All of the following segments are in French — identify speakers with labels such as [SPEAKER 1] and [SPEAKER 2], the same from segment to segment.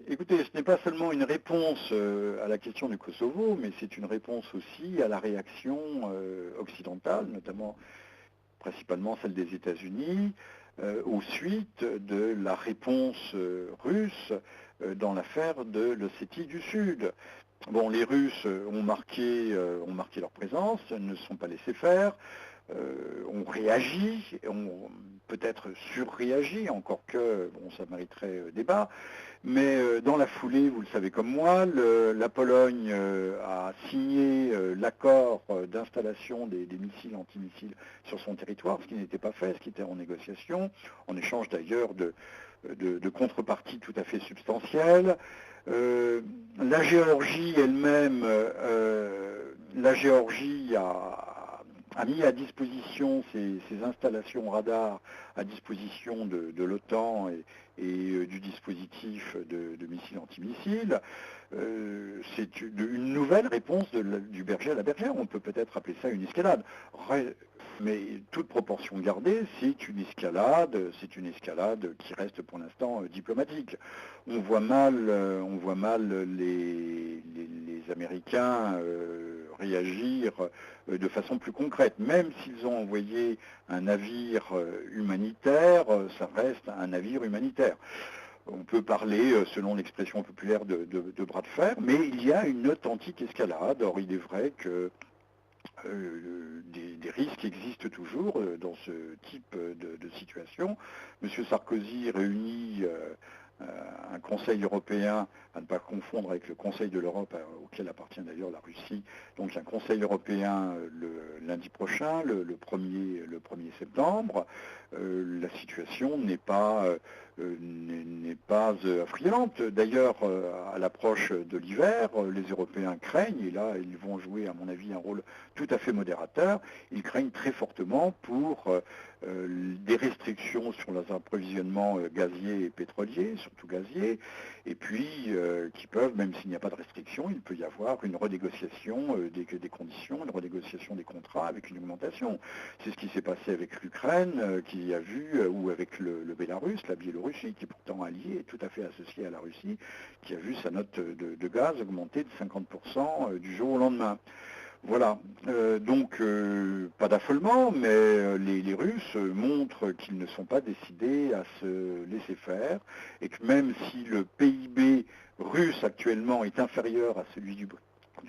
[SPEAKER 1] Écoutez, ce n'est pas seulement une réponse à la question du Kosovo, mais c'est une réponse aussi à la réaction occidentale, notamment principalement celle des États-Unis, aux suites de la réponse russe dans l'affaire de l'Ossétie du Sud. Bon, les Russes ont marqué leur présence, ne se sont pas laissés faire, ont réagi, ont peut-être surréagi, encore que, bon, ça mériterait débat, mais dans la foulée, vous le savez comme moi, la Pologne a signé l'accord d'installation des missiles antimissiles sur son territoire, ce qui n'était pas fait, ce qui était en négociation, en échange d'ailleurs de contreparties tout à fait substantielles. La Géorgie elle-même, la Géorgie a mis à disposition ces installations radars à disposition de l'OTAN et du dispositif de missiles antimissiles. C'est une nouvelle réponse du berger à la bergère. On peut peut-être appeler ça une escalade. Mais toute proportion gardée, c'est une escalade qui reste pour l'instant diplomatique. On voit mal les Américains réagir de façon plus concrète. Même s'ils ont envoyé un navire humanitaire, ça reste un navire humanitaire. On peut parler, selon l'expression populaire, de bras de fer, mais il y a une authentique escalade. Or, il est vrai que des risques existent toujours dans ce type de situation. M. Sarkozy réunit un Conseil européen, à ne pas confondre avec le Conseil de l'Europe auquel appartient d'ailleurs la Russie, donc un Conseil européen le lundi prochain, le 1er septembre. La situation n'est pas affriolante. D'ailleurs, à l'approche de l'hiver, les Européens craignent, et là ils vont jouer à mon avis un rôle tout à fait modérateur, ils craignent très fortement pour des restrictions sur les approvisionnements gaziers et pétroliers, surtout gaziers, et puis qui peuvent, même s'il n'y a pas de restriction, il peut y avoir une renégociation des conditions, une renégociation des contrats avec une augmentation. C'est ce qui s'est passé avec l'Ukraine, qui a vu, ou avec le Bélarus, la Biélorussie, qui est pourtant alliée et tout à fait associée à la Russie, qui a vu sa note de gaz augmenter de 50% du jour au lendemain. Voilà, donc pas d'affolement, mais les Russes montrent qu'ils ne sont pas décidés à se laisser faire, et que même si le PIB russe actuellement est inférieur à celui du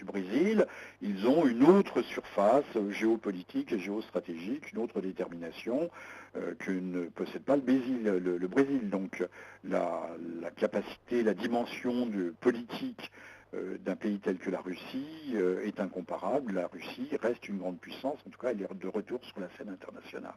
[SPEAKER 1] Brésil, ils ont une autre surface géopolitique et géostratégique, une autre détermination que ne possède pas le Brésil. Donc la capacité, la dimension politique d'un pays tel que la Russie est incomparable. La Russie reste une grande puissance, en tout cas elle est de retour sur la scène internationale.